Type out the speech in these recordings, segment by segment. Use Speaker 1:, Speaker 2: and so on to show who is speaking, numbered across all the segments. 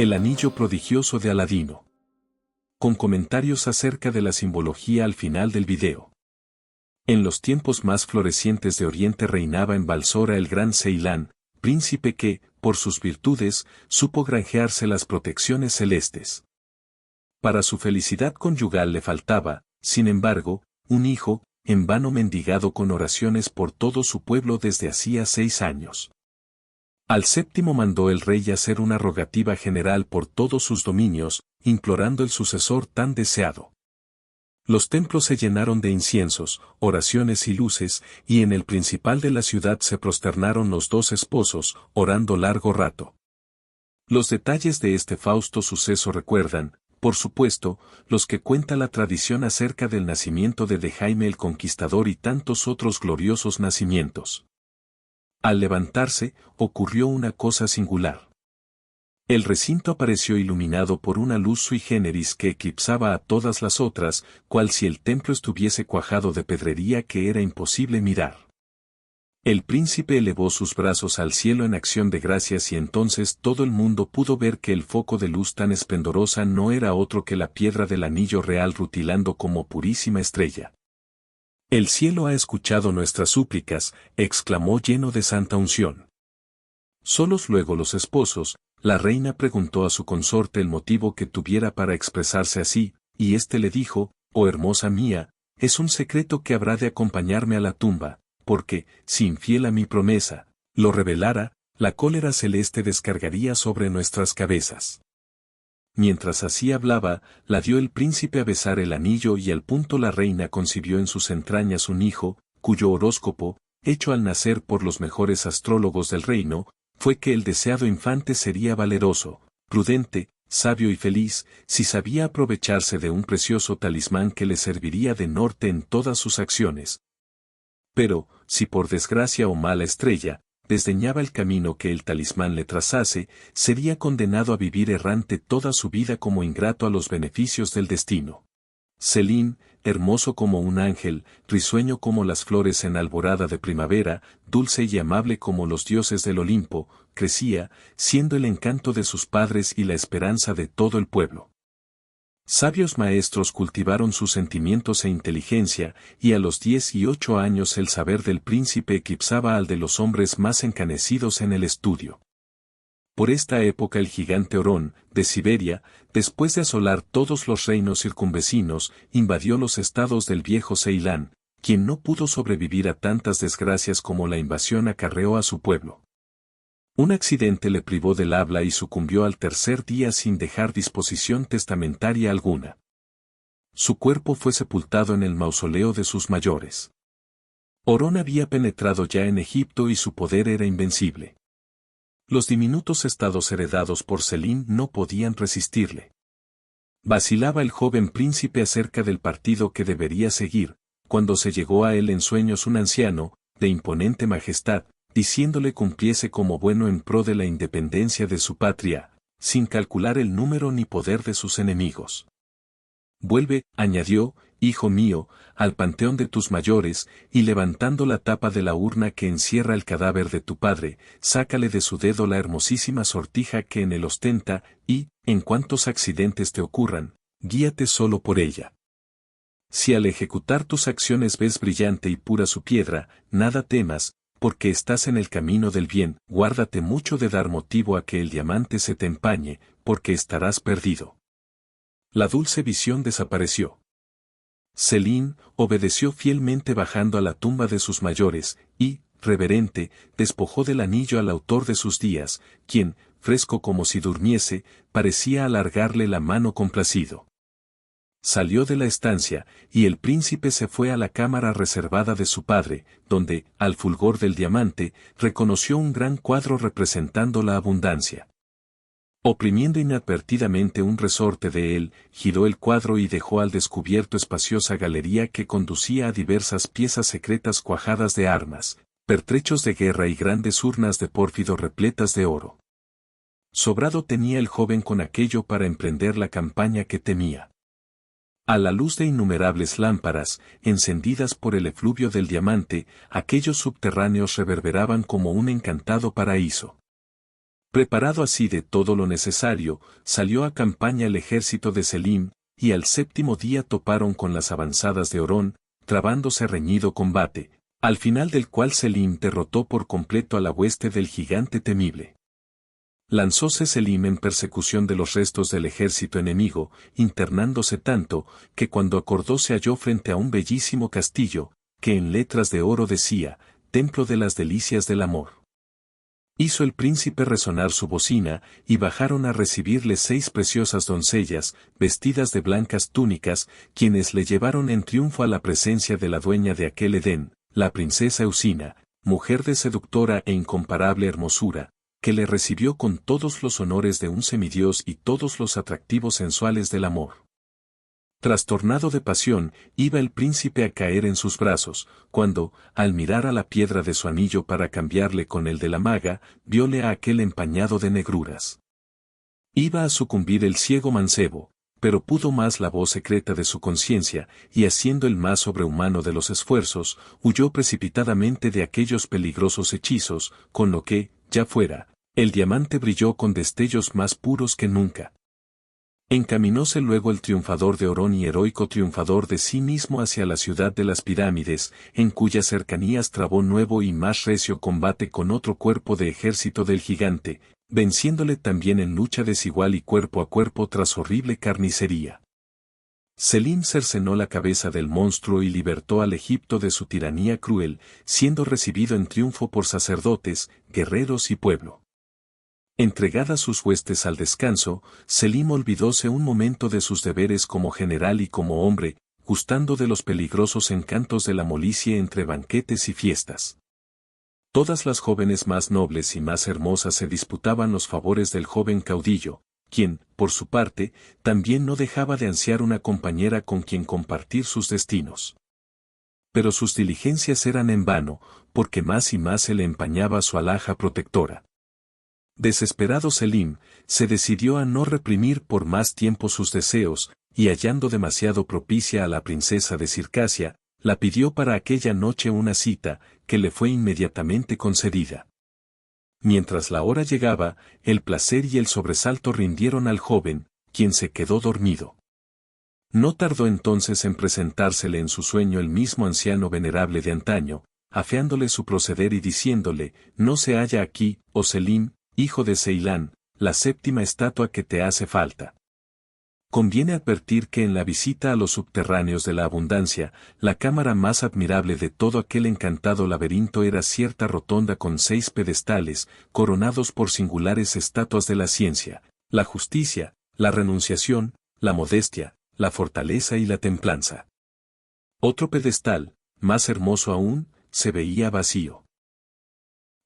Speaker 1: El anillo prodigioso de Aladino. Con comentarios acerca de la simbología al final del video. En los tiempos más florecientes de Oriente reinaba en Balsora el gran Ceilán, príncipe que, por sus virtudes, supo granjearse las protecciones celestes. Para su felicidad conyugal le faltaba, sin embargo, un hijo, en vano mendigado con oraciones por todo su pueblo desde hacía 6 años. Al séptimo mandó el rey hacer una rogativa general por todos sus dominios, implorando el sucesor tan deseado. Los templos se llenaron de inciensos, oraciones y luces, y en el principal de la ciudad se prosternaron los 2 esposos, orando largo rato. Los detalles de este fausto suceso recuerdan, por supuesto, los que cuenta la tradición acerca del nacimiento de Jaime el Conquistador y tantos otros gloriosos nacimientos. Al levantarse, ocurrió una cosa singular. El recinto apareció iluminado por una luz sui generis que eclipsaba a todas las otras, cual si el templo estuviese cuajado de pedrería que era imposible mirar. El príncipe elevó sus brazos al cielo en acción de gracias y entonces todo el mundo pudo ver que el foco de luz tan esplendorosa no era otro que la piedra del anillo real rutilando como purísima estrella. El cielo ha escuchado nuestras súplicas, exclamó lleno de santa unción. Solos luego los esposos, la reina preguntó a su consorte el motivo que tuviera para expresarse así, y éste le dijo, oh hermosa mía, es un secreto que habrá de acompañarme a la tumba, porque, si infiel a mi promesa, lo revelara, la cólera celeste descargaría sobre nuestras cabezas. Mientras así hablaba, la dio el príncipe a besar el anillo y al punto la reina concibió en sus entrañas un hijo, cuyo horóscopo, hecho al nacer por los mejores astrólogos del reino, fue que el deseado infante sería valeroso, prudente, sabio y feliz, si sabía aprovecharse de un precioso talismán que le serviría de norte en todas sus acciones. Pero, si por desgracia o mala estrella, desdeñaba el camino que el talismán le trazase, sería condenado a vivir errante toda su vida como ingrato a los beneficios del destino. Selín, hermoso como un ángel, risueño como las flores en alborada de primavera, dulce y amable como los dioses del Olimpo, crecía, siendo el encanto de sus padres y la esperanza de todo el pueblo. Sabios maestros cultivaron sus sentimientos e inteligencia, y a los 18 años el saber del príncipe eclipsaba al de los hombres más encanecidos en el estudio. Por esta época el gigante Orón, de Siberia, después de asolar todos los reinos circunvecinos, invadió los estados del viejo Ceilán, quien no pudo sobrevivir a tantas desgracias como la invasión acarreó a su pueblo. Un accidente le privó del habla y sucumbió al tercer día sin dejar disposición testamentaria alguna. Su cuerpo fue sepultado en el mausoleo de sus mayores. Orón había penetrado ya en Egipto y su poder era invencible. Los diminutos estados heredados por Selín no podían resistirle. Vacilaba el joven príncipe acerca del partido que debería seguir, cuando se llegó a él en sueños un anciano, de imponente majestad, diciéndole cumpliese como bueno en pro de la independencia de su patria, sin calcular el número ni poder de sus enemigos. Vuelve, añadió, hijo mío, al panteón de tus mayores, y levantando la tapa de la urna que encierra el cadáver de tu padre, sácale de su dedo la hermosísima sortija que en él ostenta, y, en cuantos accidentes te ocurran, guíate solo por ella. Si al ejecutar tus acciones ves brillante y pura su piedra, nada temas, porque estás en el camino del bien, guárdate mucho de dar motivo a que el diamante se te empañe, porque estarás perdido. La dulce visión desapareció. Selín obedeció fielmente bajando a la tumba de sus mayores, y, reverente, despojó del anillo al autor de sus días, quien, fresco como si durmiese, parecía alargarle la mano complacido. Salió de la estancia, y el príncipe se fue a la cámara reservada de su padre, donde, al fulgor del diamante, reconoció un gran cuadro representando la abundancia. Oprimiendo inadvertidamente un resorte de él, giró el cuadro y dejó al descubierto espaciosa galería que conducía a diversas piezas secretas cuajadas de armas, pertrechos de guerra y grandes urnas de pórfido repletas de oro. Sobrado tenía el joven con aquello para emprender la campaña que temía. A la luz de innumerables lámparas, encendidas por el efluvio del diamante, aquellos subterráneos reverberaban como un encantado paraíso. Preparado así de todo lo necesario, salió a campaña el ejército de Selim, y al séptimo día toparon con las avanzadas de Orón, trabándose reñido combate, al final del cual Selim derrotó por completo a la hueste del gigante temible. Lanzóse Selim en persecución de los restos del ejército enemigo, internándose tanto, que cuando acordó se halló frente a un bellísimo castillo, que en letras de oro decía, Templo de las Delicias del Amor. Hizo el príncipe resonar su bocina, y bajaron a recibirle 6 preciosas doncellas, vestidas de blancas túnicas, quienes le llevaron en triunfo a la presencia de la dueña de aquel Edén, la princesa Eusina, mujer de seductora e incomparable hermosura, que le recibió con todos los honores de un semidios y todos los atractivos sensuales del amor. Trastornado de pasión, iba el príncipe a caer en sus brazos, cuando, al mirar a la piedra de su anillo para cambiarle con el de la maga, vióle a aquel empañado de negruras. Iba a sucumbir el ciego mancebo, pero pudo más la voz secreta de su conciencia, y haciendo el más sobrehumano de los esfuerzos, huyó precipitadamente de aquellos peligrosos hechizos, con lo que, ya fuera, el diamante brilló con destellos más puros que nunca. Encaminóse luego el triunfador de Orón y heroico triunfador de sí mismo hacia la ciudad de las pirámides, en cuyas cercanías trabó nuevo y más recio combate con otro cuerpo de ejército del gigante, venciéndole también en lucha desigual y cuerpo a cuerpo tras horrible carnicería. Selim cercenó la cabeza del monstruo y libertó al Egipto de su tiranía cruel, siendo recibido en triunfo por sacerdotes, guerreros y pueblo. Entregadas sus huestes al descanso, Selim olvidóse un momento de sus deberes como general y como hombre, gustando de los peligrosos encantos de la molicie entre banquetes y fiestas. Todas las jóvenes más nobles y más hermosas se disputaban los favores del joven caudillo, quien, por su parte, también no dejaba de ansiar una compañera con quien compartir sus destinos. Pero sus diligencias eran en vano, porque más y más se le empañaba su alhaja protectora. Desesperado Selim, se decidió a no reprimir por más tiempo sus deseos, y hallando demasiado propicia a la princesa de Circasia, la pidió para aquella noche una cita, que le fue inmediatamente concedida. Mientras la hora llegaba, el placer y el sobresalto rindieron al joven, quien se quedó dormido. No tardó entonces en presentársele en su sueño el mismo anciano venerable de antaño, afeándole su proceder y diciéndole, no se halla aquí, oh Selim, hijo de Ceilán, la 7ª estatua que te hace falta. Conviene advertir que en la visita a los subterráneos de la abundancia, la cámara más admirable de todo aquel encantado laberinto era cierta rotonda con 6 pedestales, coronados por singulares estatuas de la ciencia, la justicia, la renunciación, la modestia, la fortaleza y la templanza. Otro pedestal, más hermoso aún, se veía vacío.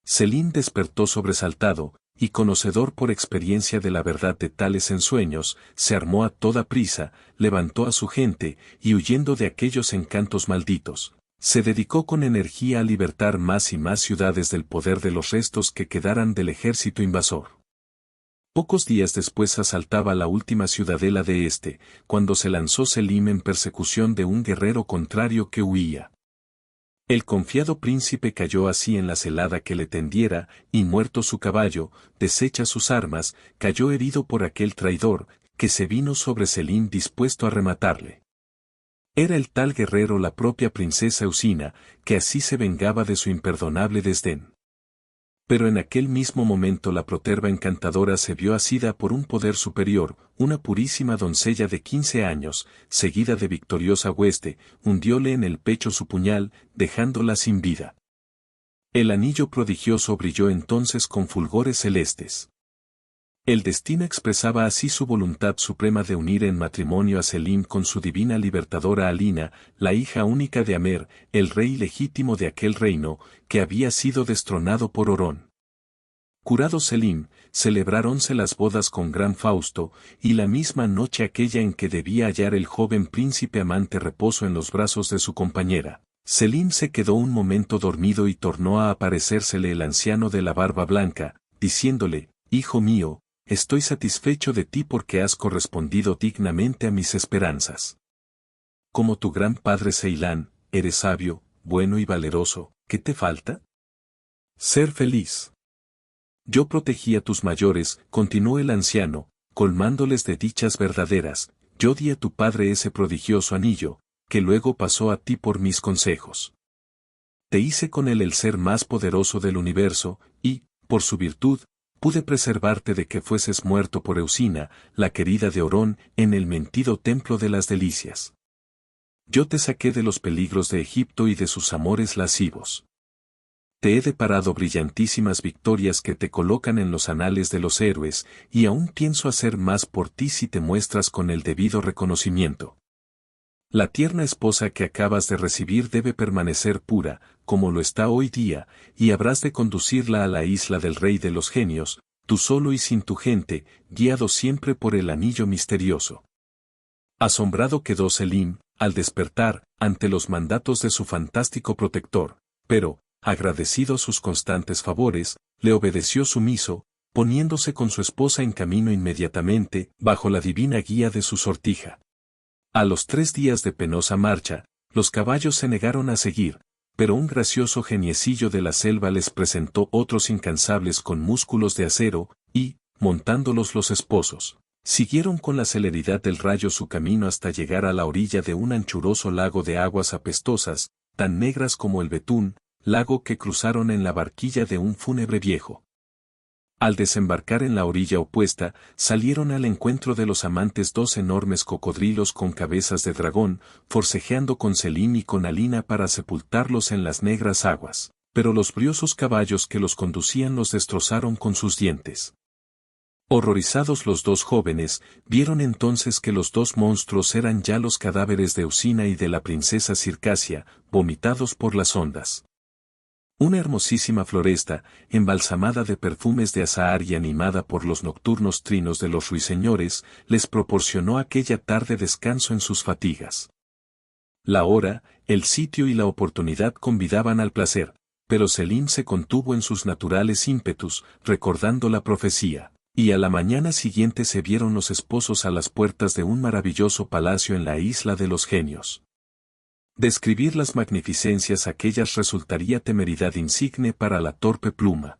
Speaker 1: Selim despertó sobresaltado, y conocedor por experiencia de la verdad de tales ensueños, se armó a toda prisa, levantó a su gente, y huyendo de aquellos encantos malditos, se dedicó con energía a libertar más y más ciudades del poder de los restos que quedaran del ejército invasor. Pocos días después asaltaba la última ciudadela de este, cuando se lanzó Selim en persecución de un guerrero contrario que huía. El confiado príncipe cayó así en la celada que le tendiera, y muerto su caballo, deshechas sus armas, cayó herido por aquel traidor, que se vino sobre Selim dispuesto a rematarle. Era el tal guerrero la propia princesa Eusina, que así se vengaba de su imperdonable desdén. Pero en aquel mismo momento la proterva encantadora se vio asida por un poder superior, una purísima doncella de 15 años, seguida de victoriosa hueste, hundióle en el pecho su puñal, dejándola sin vida. El anillo prodigioso brilló entonces con fulgores celestes. El destino expresaba así su voluntad suprema de unir en matrimonio a Selim con su divina libertadora Alina, la hija única de Amer, el rey legítimo de aquel reino, que había sido destronado por Orón. Curado Selim, celebráronse las bodas con gran fausto, y la misma noche aquella en que debía hallar el joven príncipe amante reposo en los brazos de su compañera, Selim se quedó un momento dormido y tornó a aparecérsele el anciano de la barba blanca, diciéndole, hijo mío, estoy satisfecho de ti porque has correspondido dignamente a mis esperanzas. Como tu gran padre Ceilán, eres sabio, bueno y valeroso, ¿qué te falta? Ser feliz. Yo protegí a tus mayores, continuó el anciano, colmándoles de dichas verdaderas, yo di a tu padre ese prodigioso anillo, que luego pasó a ti por mis consejos. Te hice con él el ser más poderoso del universo, y, por su virtud, pude preservarte de que fueses muerto por Eusina, la querida de Orón, en el mentido templo de las delicias. Yo te saqué de los peligros de Egipto y de sus amores lascivos. Te he deparado brillantísimas victorias que te colocan en los anales de los héroes, y aún pienso hacer más por ti si te muestras con el debido reconocimiento. La tierna esposa que acabas de recibir debe permanecer pura, como lo está hoy día, y habrás de conducirla a la isla del rey de los genios, tú solo y sin tu gente, guiado siempre por el anillo misterioso. Asombrado quedó Selim, al despertar, ante los mandatos de su fantástico protector, pero, agradecido sus constantes favores, le obedeció sumiso, poniéndose con su esposa en camino inmediatamente, bajo la divina guía de su sortija. A los 3 días de penosa marcha, los caballos se negaron a seguir, pero un gracioso geniecillo de la selva les presentó otros incansables con músculos de acero, y, montándolos los esposos, siguieron con la celeridad del rayo su camino hasta llegar a la orilla de un anchuroso lago de aguas apestosas, tan negras como el betún, lago que cruzaron en la barquilla de un fúnebre viejo. Al desembarcar en la orilla opuesta, salieron al encuentro de los amantes 2 enormes cocodrilos con cabezas de dragón, forcejeando con Selim y con Alina para sepultarlos en las negras aguas, pero los briosos caballos que los conducían los destrozaron con sus dientes. Horrorizados los 2 jóvenes, vieron entonces que los 2 monstruos eran ya los cadáveres de Eusina y de la princesa Circasia, vomitados por las ondas. Una hermosísima floresta, embalsamada de perfumes de azahar y animada por los nocturnos trinos de los ruiseñores, les proporcionó aquella tarde descanso en sus fatigas. La hora, el sitio y la oportunidad convidaban al placer, pero Selim se contuvo en sus naturales ímpetus, recordando la profecía, y a la mañana siguiente se vieron los esposos a las puertas de un maravilloso palacio en la isla de los genios. Describir las magnificencias aquellas resultaría temeridad insigne para la torpe pluma.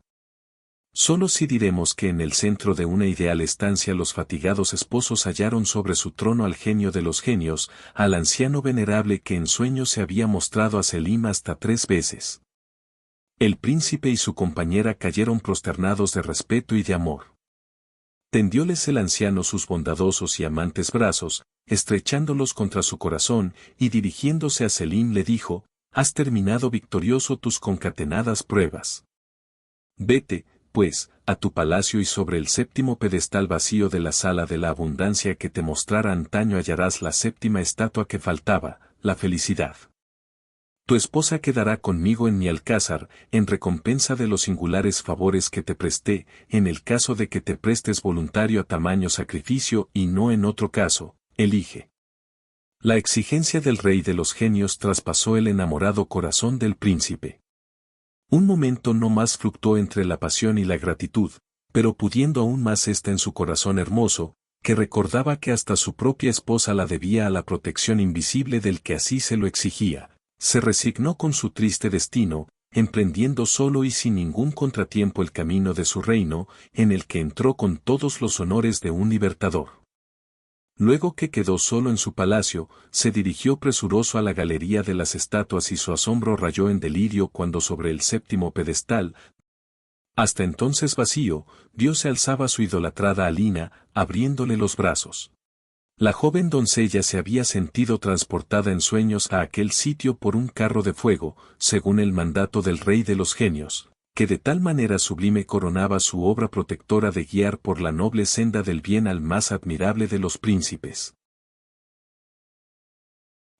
Speaker 1: Solo si diremos que en el centro de una ideal estancia los fatigados esposos hallaron sobre su trono al genio de los genios, al anciano venerable que en sueños se había mostrado a Selim hasta 3 veces. El príncipe y su compañera cayeron prosternados de respeto y de amor. Tendióles el anciano sus bondadosos y amantes brazos, estrechándolos contra su corazón, y dirigiéndose a Selim le dijo, «Has terminado victorioso tus concatenadas pruebas. Vete, pues, a tu palacio y sobre el 7º pedestal vacío de la sala de la abundancia que te mostrara antaño hallarás la 7ª estatua que faltaba, la felicidad. Tu esposa quedará conmigo en mi alcázar, en recompensa de los singulares favores que te presté, en el caso de que te prestes voluntario a tamaño sacrificio y no en otro caso, elige». La exigencia del rey de los genios traspasó el enamorado corazón del príncipe. Un momento no más fluctuó entre la pasión y la gratitud, pero pudiendo aún más ésta en su corazón hermoso, que recordaba que hasta su propia esposa la debía a la protección invisible del que así se lo exigía, se resignó con su triste destino, emprendiendo solo y sin ningún contratiempo el camino de su reino, en el que entró con todos los honores de un libertador. Luego que quedó solo en su palacio, se dirigió presuroso a la galería de las estatuas y su asombro rayó en delirio cuando sobre el 7º pedestal, hasta entonces vacío, vio se alzaba su idolatrada Alina, abriéndole los brazos. La joven doncella se había sentido transportada en sueños a aquel sitio por un carro de fuego, según el mandato del rey de los genios, que de tal manera sublime coronaba su obra protectora de guiar por la noble senda del bien al más admirable de los príncipes.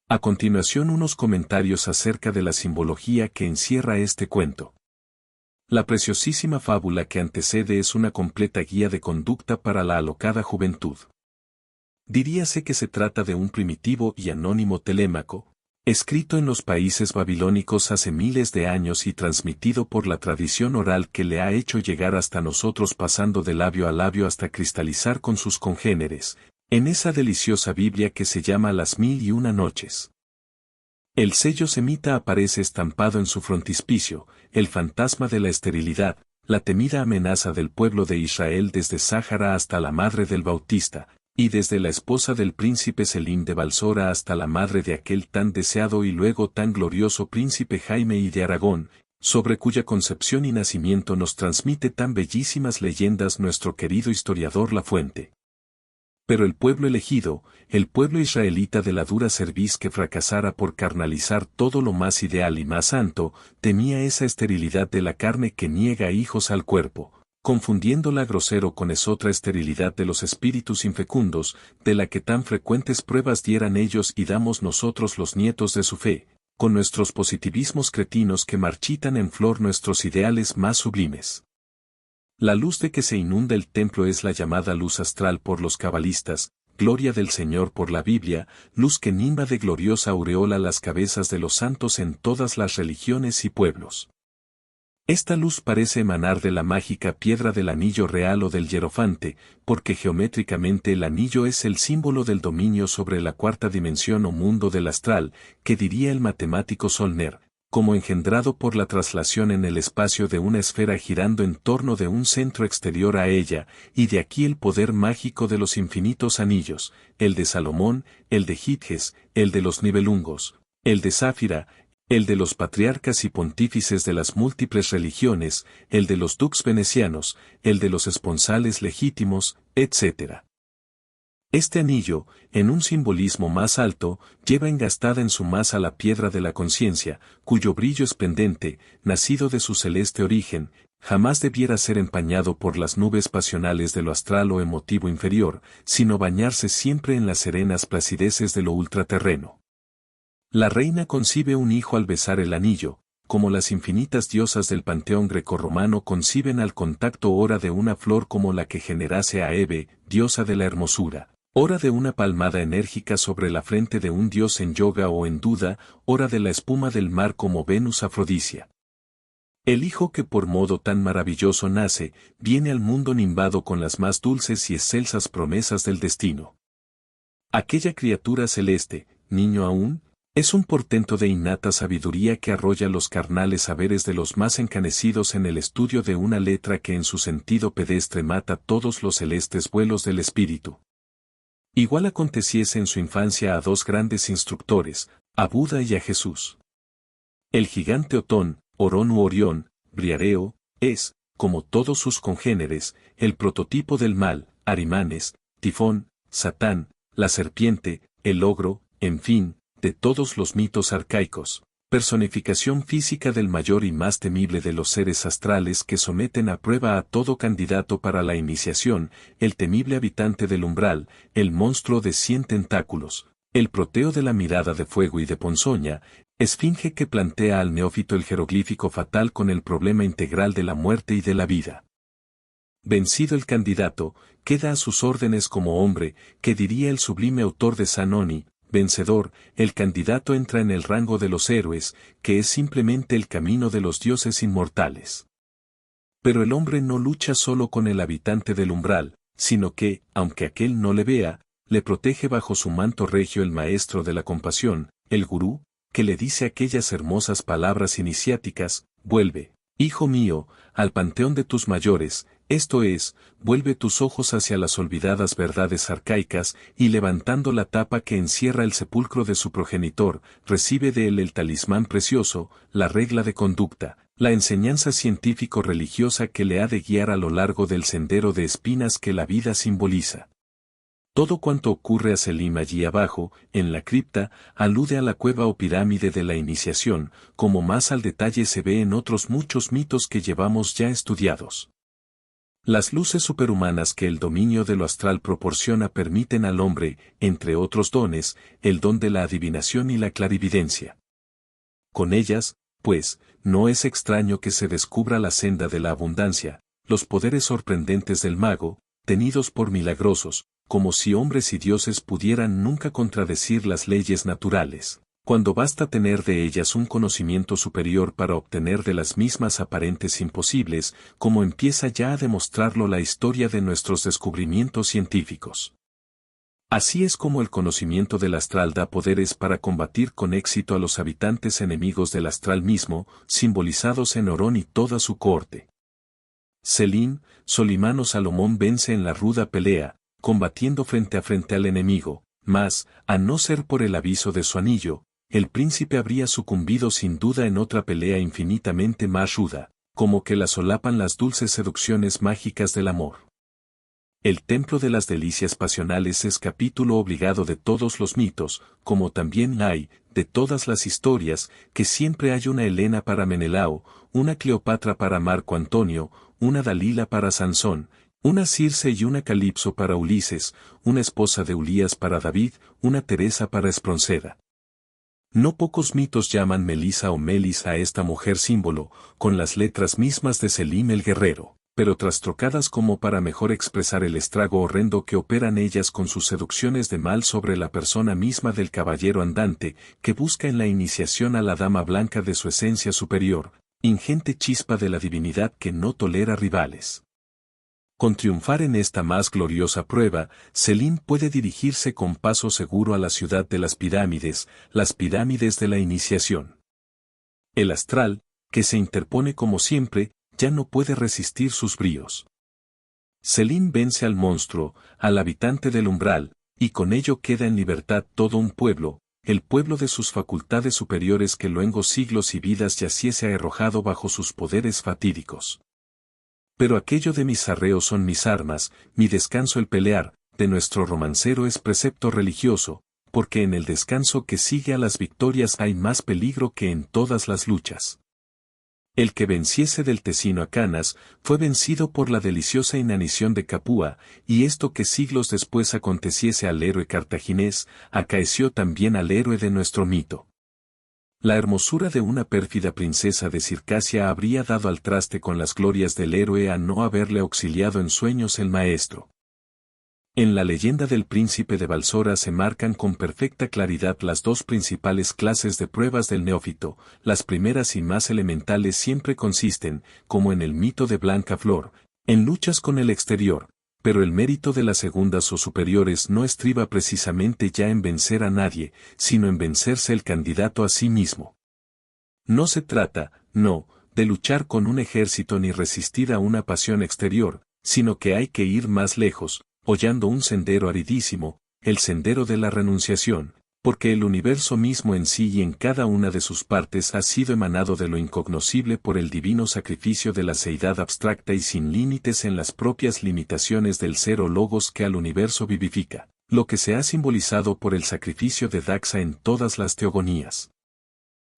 Speaker 1: A continuación unos comentarios acerca de la simbología que encierra este cuento. La preciosísima fábula que antecede es una completa guía de conducta para la alocada juventud. Diríase que se trata de un primitivo y anónimo Telémaco, escrito en los países babilónicos hace miles de años y transmitido por la tradición oral que le ha hecho llegar hasta nosotros pasando de labio a labio hasta cristalizar con sus congéneres, en esa deliciosa Biblia que se llama Las 1001 noches. El sello semita aparece estampado en su frontispicio, el fantasma de la esterilidad, la temida amenaza del pueblo de Israel desde Sáhara hasta la madre del Bautista, y desde la esposa del príncipe Selim de Balsora hasta la madre de aquel tan deseado y luego tan glorioso príncipe Jaime I de Aragón, sobre cuya concepción y nacimiento nos transmite tan bellísimas leyendas nuestro querido historiador La Fuente. Pero el pueblo elegido, el pueblo israelita de la dura cerviz que fracasara por carnalizar todo lo más ideal y más santo, temía esa esterilidad de la carne que niega hijos al cuerpo, confundiéndola grosero con esotra esterilidad de los espíritus infecundos, de la que tan frecuentes pruebas dieran ellos y damos nosotros los nietos de su fe, con nuestros positivismos cretinos que marchitan en flor nuestros ideales más sublimes. La luz de que se inunda el templo es la llamada luz astral por los cabalistas, gloria del Señor por la Biblia, luz que nimba de gloriosa aureola las cabezas de los santos en todas las religiones y pueblos. Esta luz parece emanar de la mágica piedra del anillo real o del hierofante, porque geométricamente el anillo es el símbolo del dominio sobre la cuarta dimensión o mundo del astral, que diría el matemático Solner, como engendrado por la traslación en el espacio de una esfera girando en torno de un centro exterior a ella, y de aquí el poder mágico de los infinitos anillos, el de Salomón, el de Gitges, el de los Nibelungos, el de Záfira, el de los patriarcas y pontífices de las múltiples religiones, el de los dux venecianos, el de los esponsales legítimos, etc. Este anillo, en un simbolismo más alto, lleva engastada en su masa la piedra de la conciencia, cuyo brillo esplendente, nacido de su celeste origen, jamás debiera ser empañado por las nubes pasionales de lo astral o emotivo inferior, sino bañarse siempre en las serenas placideces de lo ultraterreno. La reina concibe un hijo al besar el anillo, como las infinitas diosas del panteón grecorromano conciben al contacto ora de una flor como la que generase a Hebe, diosa de la hermosura. Hora de una palmada enérgica sobre la frente de un dios en yoga o en duda, hora de la espuma del mar como Venus Afrodisia. El hijo que por modo tan maravilloso nace, viene al mundo nimbado con las más dulces y excelsas promesas del destino. Aquella criatura celeste, niño aún, es un portento de innata sabiduría que arrolla los carnales saberes de los más encanecidos en el estudio de una letra que en su sentido pedestre mata todos los celestes vuelos del espíritu. Igual aconteciese en su infancia a dos grandes instructores, a Buda y a Jesús. El gigante Otón, Orón u Orión, Briareo, es, como todos sus congéneres, el prototipo del mal, Arimanes, Tifón, Satán, la serpiente, el ogro, en fin, de todos los mitos arcaicos, personificación física del mayor y más temible de los seres astrales que someten a prueba a todo candidato para la iniciación, el temible habitante del umbral, el monstruo de 100 tentáculos, el proteo de la mirada de fuego y de ponzoña, esfinge que plantea al neófito el jeroglífico fatal con el problema integral de la muerte y de la vida. Vencido el candidato, queda a sus órdenes como hombre, que diría el sublime autor de Zanoni, vencedor, el candidato entra en el rango de los héroes, que es simplemente el camino de los dioses inmortales. Pero el hombre no lucha solo con el habitante del umbral, sino que, aunque aquél no le vea, le protege bajo su manto regio el maestro de la compasión, el gurú, que le dice aquellas hermosas palabras iniciáticas: vuelve, hijo mío, al panteón de tus mayores, esto es, vuelve tus ojos hacia las olvidadas verdades arcaicas, y levantando la tapa que encierra el sepulcro de su progenitor, recibe de él el talismán precioso, la regla de conducta, la enseñanza científico-religiosa que le ha de guiar a lo largo del sendero de espinas que la vida simboliza. Todo cuanto ocurre a Selim allí abajo, en la cripta, alude a la cueva o pirámide de la iniciación, como más al detalle se ve en otros muchos mitos que llevamos ya estudiados. Las luces superhumanas que el dominio de lo astral proporciona permiten al hombre, entre otros dones, el don de la adivinación y la clarividencia. Con ellas, pues, no es extraño que se descubra la senda de la abundancia, los poderes sorprendentes del mago, tenidos por milagrosos, como si hombres y dioses pudieran nunca contradecir las leyes naturales, cuando basta tener de ellas un conocimiento superior para obtener de las mismas aparentes imposibles, como empieza ya a demostrarlo la historia de nuestros descubrimientos científicos. Así es como el conocimiento del astral da poderes para combatir con éxito a los habitantes enemigos del astral mismo, simbolizados en Orón y toda su cohorte. Selim, Solimán Salomón vence en la ruda pelea, combatiendo frente a frente al enemigo, mas, a no ser por el aviso de su anillo, el príncipe habría sucumbido sin duda en otra pelea infinitamente más ruda, como que la solapan las dulces seducciones mágicas del amor. El templo de las delicias pasionales es capítulo obligado de todos los mitos, como también hay, de todas las historias, que siempre hay una Helena para Menelao, una Cleopatra para Marco Antonio, una Dalila para Sansón, una Circe y una Calipso para Ulises, una esposa de Ulías para David, una Teresa para Espronceda. No pocos mitos llaman Melisa o Melis a esta mujer símbolo, con las letras mismas de Selim el guerrero, pero trastrocadas como para mejor expresar el estrago horrendo que operan ellas con sus seducciones de mal sobre la persona misma del caballero andante, que busca en la iniciación a la dama blanca de su esencia superior, ingente chispa de la divinidad que no tolera rivales. Con triunfar en esta más gloriosa prueba, Selim puede dirigirse con paso seguro a la ciudad de las pirámides de la iniciación. El astral, que se interpone como siempre, ya no puede resistir sus bríos. Selim vence al monstruo, al habitante del umbral, y con ello queda en libertad todo un pueblo, el pueblo de sus facultades superiores que luengos siglos y vidas yaciese arrojado bajo sus poderes fatídicos. Pero aquello de mis arreos son mis armas, mi descanso el pelear, de nuestro romancero es precepto religioso, porque en el descanso que sigue a las victorias hay más peligro que en todas las luchas. El que venciese del Tesino a Canas, fue vencido por la deliciosa inanición de Capua, y esto que siglos después aconteciese al héroe cartaginés, acaeció también al héroe de nuestro mito. La hermosura de una pérfida princesa de Circasia habría dado al traste con las glorias del héroe a no haberle auxiliado en sueños el maestro. En la leyenda del príncipe de Balsora se marcan con perfecta claridad las dos principales clases de pruebas del neófito. Las primeras y más elementales siempre consisten, como en el mito de Blanca Flor, en luchas con el exterior, pero el mérito de las segundas o superiores no estriba precisamente ya en vencer a nadie, sino en vencerse el candidato a sí mismo. No se trata, no, de luchar con un ejército ni resistir a una pasión exterior, sino que hay que ir más lejos, hollando un sendero aridísimo, el sendero de la renunciación, porque el universo mismo en sí y en cada una de sus partes ha sido emanado de lo incognoscible por el divino sacrificio de la seidad abstracta y sin límites en las propias limitaciones del ser o logos que al universo vivifica, lo que se ha simbolizado por el sacrificio de Daxa en todas las teogonías.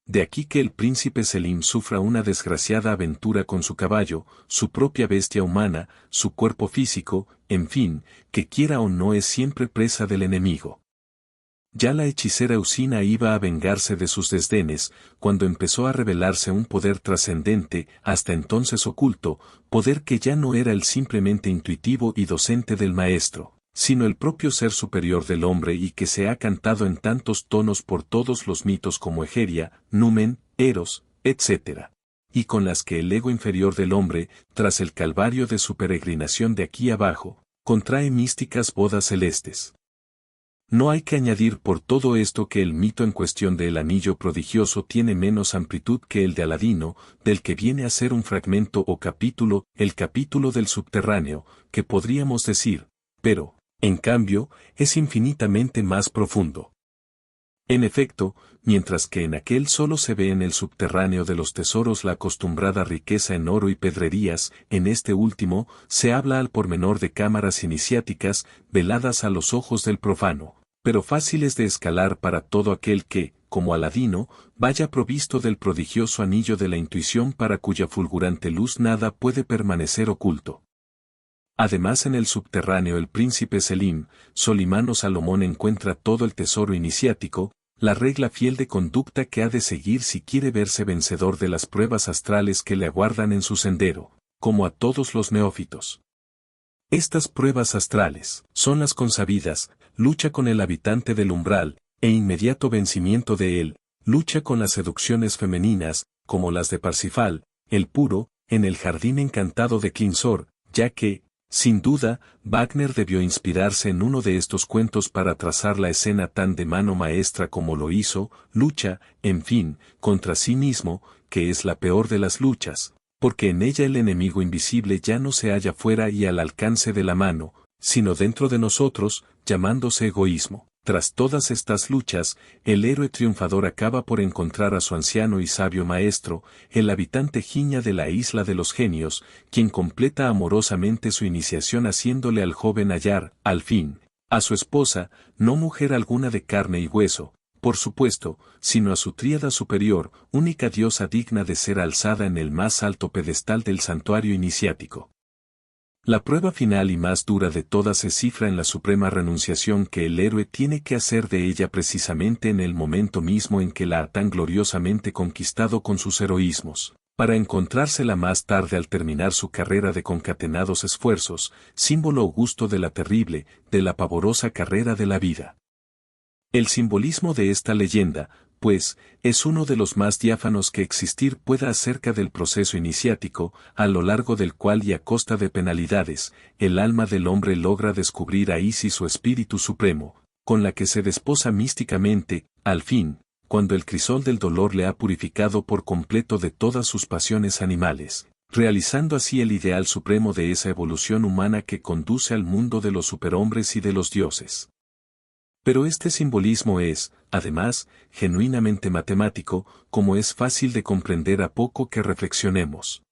Speaker 1: De aquí que el príncipe Selim sufra una desgraciada aventura con su caballo, su propia bestia humana, su cuerpo físico, en fin, que quiera o no es siempre presa del enemigo. Ya la hechicera Usina iba a vengarse de sus desdenes, cuando empezó a revelarse un poder trascendente, hasta entonces oculto, poder que ya no era el simplemente intuitivo y docente del maestro, sino el propio ser superior del hombre y que se ha cantado en tantos tonos por todos los mitos como Egeria, Numen, Eros, etc. Y con las que el ego inferior del hombre, tras el calvario de su peregrinación de aquí abajo, contrae místicas bodas celestes. No hay que añadir por todo esto que el mito en cuestión del anillo prodigioso tiene menos amplitud que el de Aladino, del que viene a ser un fragmento o capítulo, el capítulo del subterráneo, que podríamos decir, pero, en cambio, es infinitamente más profundo. En efecto, mientras que en aquel solo se ve en el subterráneo de los tesoros la acostumbrada riqueza en oro y pedrerías, en este último, se habla al pormenor de cámaras iniciáticas, veladas a los ojos del profano, pero fáciles de escalar para todo aquel que, como Aladino, vaya provisto del prodigioso anillo de la intuición para cuya fulgurante luz nada puede permanecer oculto. Además en el subterráneo el príncipe Selim, Solimán Salomón encuentra todo el tesoro iniciático, la regla fiel de conducta que ha de seguir si quiere verse vencedor de las pruebas astrales que le aguardan en su sendero, como a todos los neófitos. Estas pruebas astrales son las consabidas, lucha con el habitante del umbral, e inmediato vencimiento de él, lucha con las seducciones femeninas, como las de Parsifal, el puro, en el jardín encantado de Clinsor, ya que, sin duda, Wagner debió inspirarse en uno de estos cuentos para trazar la escena tan de mano maestra como lo hizo, lucha, en fin, contra sí mismo, que es la peor de las luchas, Porque en ella el enemigo invisible ya no se halla fuera y al alcance de la mano, sino dentro de nosotros, llamándose egoísmo. Tras todas estas luchas, el héroe triunfador acaba por encontrar a su anciano y sabio maestro, el habitante Giña de la isla de los genios, quien completa amorosamente su iniciación haciéndole al joven hallar, al fin, a su esposa, no mujer alguna de carne y hueso, por supuesto, sino a su tríada superior, única diosa digna de ser alzada en el más alto pedestal del santuario iniciático. La prueba final y más dura de todas se cifra en la suprema renunciación que el héroe tiene que hacer de ella precisamente en el momento mismo en que la ha tan gloriosamente conquistado con sus heroísmos, para encontrársela más tarde al terminar su carrera de concatenados esfuerzos, símbolo augusto de la terrible, de la pavorosa carrera de la vida. El simbolismo de esta leyenda, pues, es uno de los más diáfanos que existir pueda acerca del proceso iniciático, a lo largo del cual y a costa de penalidades, el alma del hombre logra descubrir a Isis su espíritu supremo, con la que se desposa místicamente, al fin, cuando el crisol del dolor le ha purificado por completo de todas sus pasiones animales, realizando así el ideal supremo de esa evolución humana que conduce al mundo de los superhombres y de los dioses. Pero este simbolismo es, además, genuinamente matemático, como es fácil de comprender a poco que reflexionemos.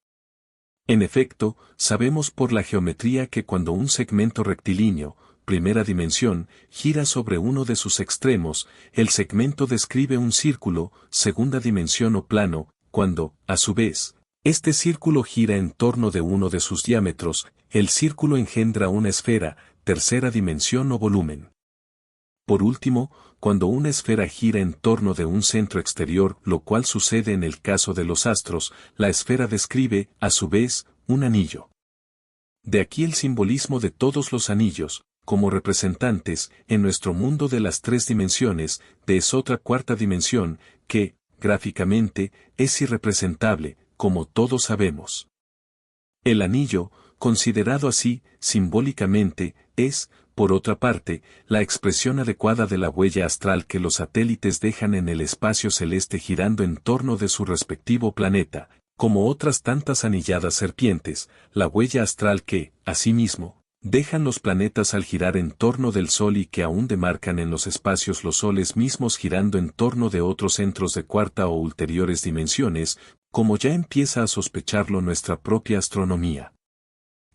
Speaker 1: En efecto, sabemos por la geometría que cuando un segmento rectilíneo, primera dimensión, gira sobre uno de sus extremos, el segmento describe un círculo, segunda dimensión o plano, cuando, a su vez, este círculo gira en torno de uno de sus diámetros, el círculo engendra una esfera, tercera dimensión o volumen. Por último, cuando una esfera gira en torno de un centro exterior, lo cual sucede en el caso de los astros, la esfera describe, a su vez, un anillo. De aquí el simbolismo de todos los anillos, como representantes, en nuestro mundo de las tres dimensiones, de otra cuarta dimensión, que, gráficamente, es irrepresentable, como todos sabemos. El anillo, considerado así, simbólicamente, es, por otra parte, la expresión adecuada de la huella astral que los satélites dejan en el espacio celeste girando en torno de su respectivo planeta, como otras tantas anilladas serpientes, la huella astral que, asimismo, dejan los planetas al girar en torno del Sol y que aún demarcan en los espacios los soles mismos girando en torno de otros centros de cuarta o ulteriores dimensiones, como ya empieza a sospecharlo nuestra propia astronomía.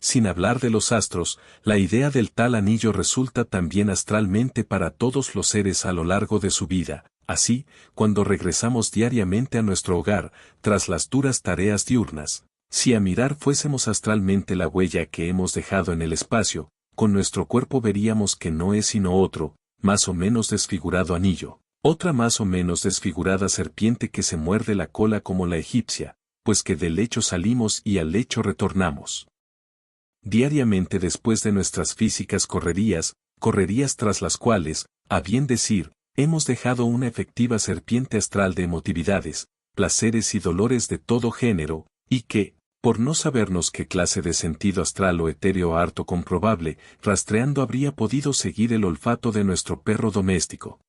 Speaker 1: Sin hablar de los astros, la idea del tal anillo resulta también astralmente para todos los seres a lo largo de su vida. Así, cuando regresamos diariamente a nuestro hogar, tras las duras tareas diurnas, si a mirar fuésemos astralmente la huella que hemos dejado en el espacio, con nuestro cuerpo veríamos que no es sino otro, más o menos desfigurado anillo, otra más o menos desfigurada serpiente que se muerde la cola como la egipcia, pues que del lecho salimos y al lecho retornamos. Diariamente después de nuestras físicas correrías tras las cuales, a bien decir, hemos dejado una efectiva serpiente astral de emotividades, placeres y dolores de todo género, y que, por no sabernos qué clase de sentido astral o etéreo harto comprobable, rastreando habría podido seguir el olfato de nuestro perro doméstico.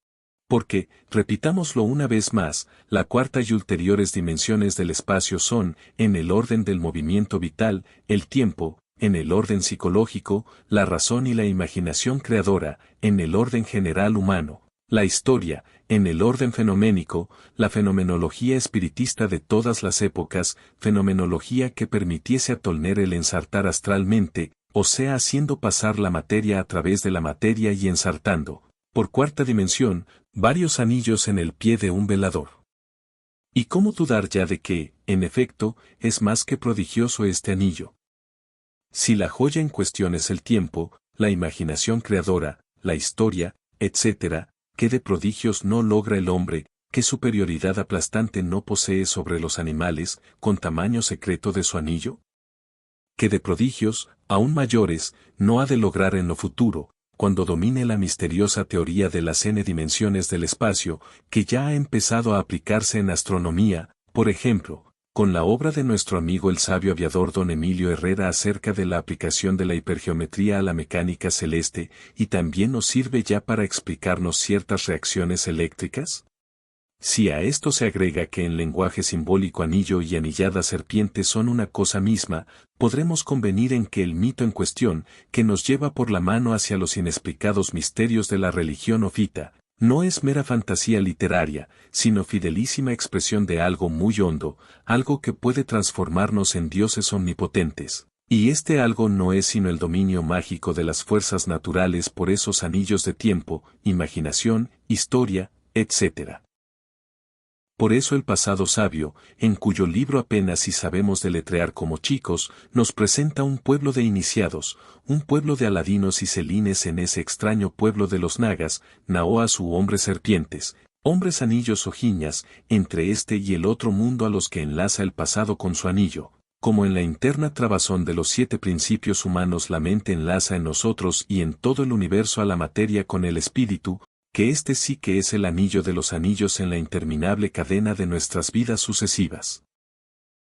Speaker 1: Porque, repitámoslo una vez más, la cuarta y ulteriores dimensiones del espacio son, en el orden del movimiento vital, el tiempo, en el orden psicológico, la razón y la imaginación creadora, en el orden general humano, la historia, en el orden fenoménico, la fenomenología espiritista de todas las épocas, fenomenología que permitiese a Tolner el ensartar astralmente, o sea haciendo pasar la materia a través de la materia y ensartando, por cuarta dimensión, varios anillos en el pie de un velador. ¿Y cómo dudar ya de que, en efecto, es más que prodigioso este anillo? Si la joya en cuestión es el tiempo, la imaginación creadora, la historia, etc., ¿qué de prodigios no logra el hombre, qué superioridad aplastante no posee sobre los animales, con tamaño secreto de su anillo? ¿Qué de prodigios, aún mayores, no ha de lograr en lo futuro, cuando domine la misteriosa teoría de las n dimensiones del espacio, que ya ha empezado a aplicarse en astronomía, por ejemplo, con la obra de nuestro amigo el sabio aviador don Emilio Herrera acerca de la aplicación de la hipergeometría a la mecánica celeste, y también nos sirve ya para explicarnos ciertas reacciones eléctricas? Si a esto se agrega que en lenguaje simbólico anillo y anillada serpiente son una cosa misma, podremos convenir en que el mito en cuestión, que nos lleva por la mano hacia los inexplicados misterios de la religión ofita, no es mera fantasía literaria, sino fidelísima expresión de algo muy hondo, algo que puede transformarnos en dioses omnipotentes. Y este algo no es sino el dominio mágico de las fuerzas naturales por esos anillos de tiempo, imaginación, historia, etc. Por eso el pasado sabio, en cuyo libro apenas si sabemos deletrear como chicos, nos presenta un pueblo de iniciados, un pueblo de aladinos y celines en ese extraño pueblo de los nagas, naoas u hombres serpientes, hombres anillos o jiñas, entre este y el otro mundo a los que enlaza el pasado con su anillo, como en la interna trabazón de los 7 principios humanos la mente enlaza en nosotros y en todo el universo a la materia con el espíritu, que este sí que es el anillo de los anillos en la interminable cadena de nuestras vidas sucesivas.